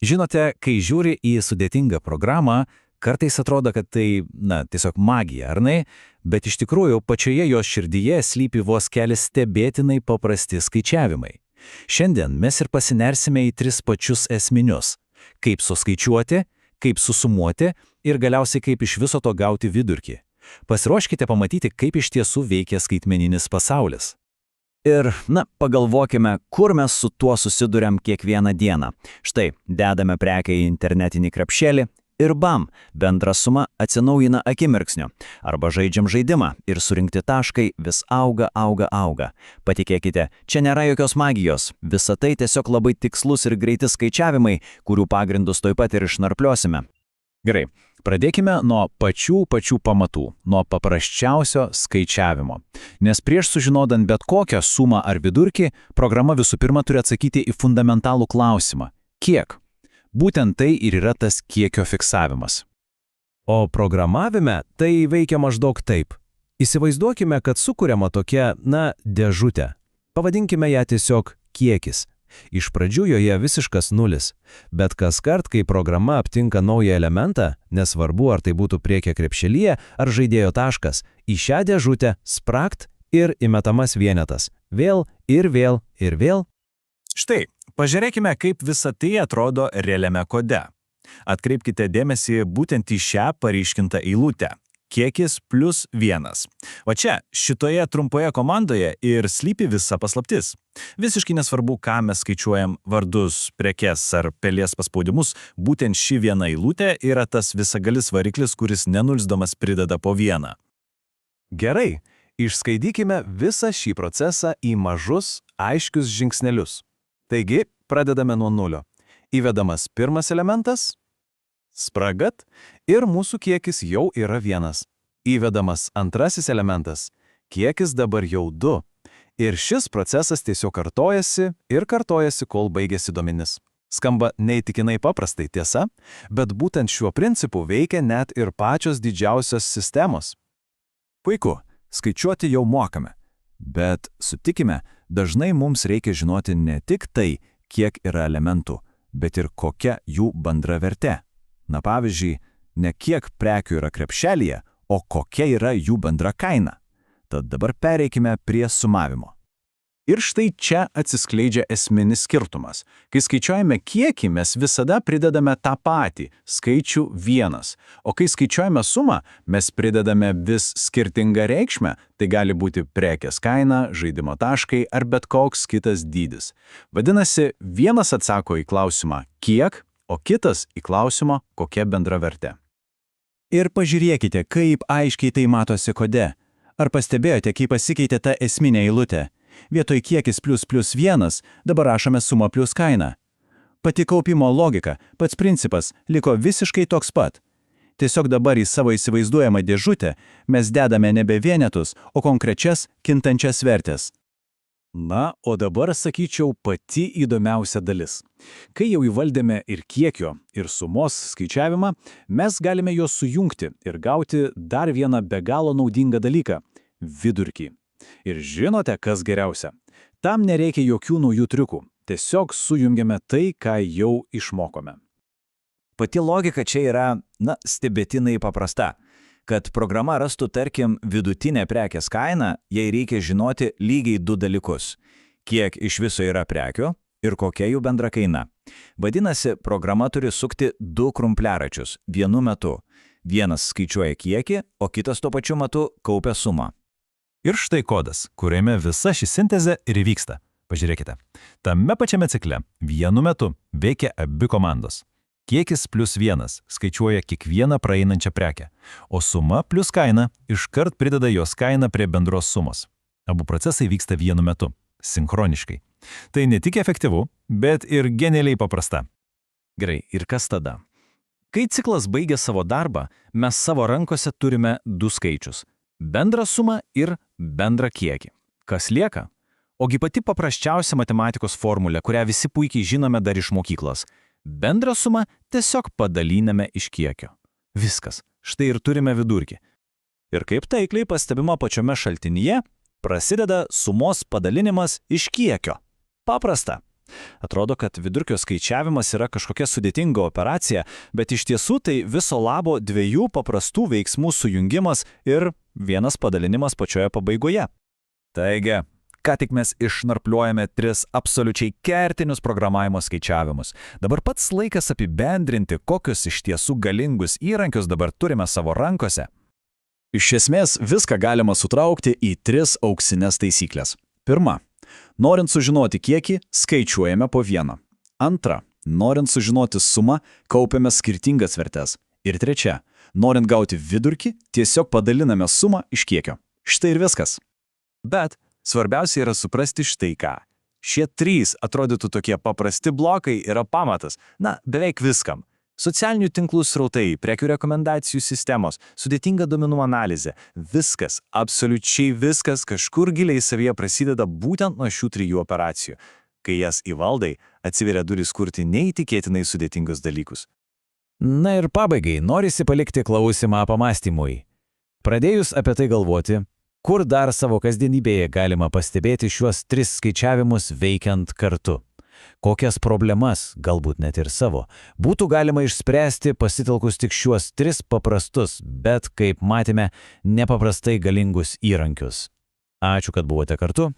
Žinote, kai žiūri į sudėtingą programą, kartais atrodo, kad tai, tiesiog magija, ar ne? Bet iš tikrųjų pačioje jos širdyje slypi vos keli stebėtinai paprasti skaičiavimai. Šiandien mes ir pasinersime į tris pačius esminius – kaip suskaičiuoti, kaip susumuoti ir galiausiai kaip iš viso to gauti vidurkį. Pasiruoškite pamatyti, kaip iš tiesų veikia skaitmeninis pasaulis. Ir, pagalvokime, kur mes su tuo susiduriam kiekvieną dieną. Štai, dedame prekę į internetinį krepšelį ir bam, bendra suma atsinaujina akimirksniu. Arba žaidžiam žaidimą ir surinkti taškai vis auga. Patikėkite, čia nėra jokios magijos. Visa tai tiesiog labai tikslus ir greiti skaičiavimai, kurių pagrindus tuoj pat ir išnarpliosime. Gerai, pradėkime nuo pačių pamatų, nuo paprasčiausio skaičiavimo. Nes prieš sužinodant bet kokią sumą ar vidurkį, programa visų pirma turi atsakyti į fundamentalų klausimą – kiek? Būtent tai ir yra tas kiekio fiksavimas. O programavime tai veikia maždaug taip. Įsivaizduokime, kad sukuriama tokia, dėžutė. Pavadinkime ją tiesiog kiekis. Iš pradžių joje visiškas nulis, bet kaskart, kai programa aptinka naują elementą, nesvarbu ar tai būtų priekio krepšelyje ar žaidėjo taškas, į šią dėžutę spragt ir įmetamas vienetas. Vėl ir vėl ir vėl. Štai, pažiūrėkime, kaip visa tai atrodo realiame kode. Atkreipkite dėmesį būtent į šią paryškintą eilutę. Kiekis plus 1. O čia, šitoje trumpoje komandoje ir slypi visa paslaptis. Visiškai nesvarbu, ką mes skaičiuojam vardus, prekes ar pelės paspaudimus, būtent ši viena eilutė yra tas visagalis variklis, kuris nenulsdamas prideda po vieną. Gerai, išskaidykime visą šį procesą į mažus, aiškius žingsnelius. Taigi, pradedame nuo nulio. Įvedamas pirmas elementas – spragat ir mūsų kiekis jau yra 1. Įvedamas antrasis elementas, kiekis dabar jau 2. Ir šis procesas tiesiog kartojasi, kol baigėsi duomenys. Skamba neįtikinai paprastai, tiesa, bet būtent šiuo principu veikia net ir pačios didžiausios sistemos. Puiku, skaičiuoti jau mokame. Bet sutikime, dažnai mums reikia žinoti ne tik tai, kiek yra elementų, bet ir kokia jų bendra vertė. Pavyzdžiui, ne kiek prekių yra krepšelyje, o kokia yra jų bendra kaina. Tad dabar pereikime prie sumavimo. Ir štai čia atsiskleidžia esminis skirtumas. Kai skaičiuojame kiekį, mes visada pridedame tą patį, skaičių 1. O kai skaičiuojame sumą, mes pridedame vis skirtingą reikšmę, tai gali būti prekės kaina, žaidimo taškai ar bet koks kitas dydis. Vadinasi, vienas atsako į klausimą kiek, o kitas į klausimą, kokia bendra vertė. Ir pažiūrėkite, kaip aiškiai tai matosi kode. Ar pastebėjote, kaip pasikeitė ta esminė eilutė? Vietoj kiekis plus 1, dabar rašome sumą plus kaina. Pati kaupimo logika, pats principas, liko visiškai toks pat. Tiesiog dabar į savo įsivaizduojamą dėžutę mes dedame nebe vienetus, o konkrečias kintančias vertės. O dabar, sakyčiau, pati įdomiausia dalis. Kai jau įvaldėme ir kiekio, ir sumos skaičiavimą, mes galime juos sujungti ir gauti dar vieną be galo naudingą dalyką – vidurkį. Ir žinote, kas geriausia? Tam nereikia jokių naujų triukų. Tiesiog sujungiame tai, ką jau išmokome. Pati logika čia yra, stebėtinai paprasta. Kad programa rastų, tarkim, vidutinę prekės kainą, jai reikia žinoti lygiai 2 dalykus. Kiek iš viso yra prekių ir kokia jų bendra kaina. Vadinasi, programa turi sukti 2 krumpliaračius vienu metu. Vienas skaičiuoja kiekį, o kitas tuo pačiu metu kaupia sumą. Ir štai kodas, kuriame visa ši sintezė ir įvyksta. Pažiūrėkite, tame pačiame cikle vienu metu veikia abi komandos. Kiekis plus 1 skaičiuoja kiekvieną praeinančią prekę, o suma plus kaina iškart prideda jos kainą prie bendros sumos. Abu procesai vyksta vienu metu, sinchroniškai. Tai ne tik efektyvu, bet ir genialiai paprasta. Gerai, ir kas tada? Kai ciklas baigia savo darbą, mes savo rankose turime 2 skaičius – bendrą sumą ir bendrą kiekį. Kas lieka? Ogi pati paprasčiausia matematikos formulė, kurią visi puikiai žinome dar iš mokyklos – bendrą sumą tiesiog padaliname iš kiekio. Viskas, štai ir turime vidurkį. Ir kaip taikliai pastebima pačiame šaltinyje, prasideda sumos padalinimas iš kiekio. Paprasta. Atrodo, kad vidurkio skaičiavimas yra kažkokia sudėtinga operacija, bet iš tiesų tai viso labo dviejų paprastų veiksmų sujungimas ir vienas padalinimas pačioje pabaigoje. Taigi, ką tik mes išnarpliuojame 3 absoliučiai kertinius programavimo skaičiavimus. Dabar pats laikas apibendrinti, kokius iš tiesų galingus įrankius dabar turime savo rankose. Iš esmės, viską galima sutraukti į 3 auksinės taisyklės. Pirma, norint sužinoti kiekį, skaičiuojame po 1. Antra, norint sužinoti sumą, kaupiame skirtingas vertes. Ir trečia, norint gauti vidurkį, tiesiog padaliname sumą iš kiekio. Štai ir viskas. Bet svarbiausia yra suprasti štai ką. Šie 3 atrodytų tokie paprasti blokai yra pamatas, beveik viskam. Socialinių tinklų srautai, prekių rekomendacijų sistemos, sudėtinga duomenų analizė – viskas, absoliučiai viskas kažkur giliai savyje prasideda būtent nuo šių 3 operacijų. Kai jas įvaldai, atsiveria durys kurti neįtikėtinai sudėtingus dalykus. Na ir pabaigai norisi palikti klausimą pamąstymui. Pradėjus apie tai galvoti, kur dar savo kasdienybėje galima pastebėti šiuos 3 skaičiavimus veikiant kartu? Kokias problemas, galbūt net ir savo, būtų galima išspręsti pasitelkus tik šiuos 3 paprastus, bet, kaip matėme, nepaprastai galingus įrankius. Ačiū, kad buvote kartu.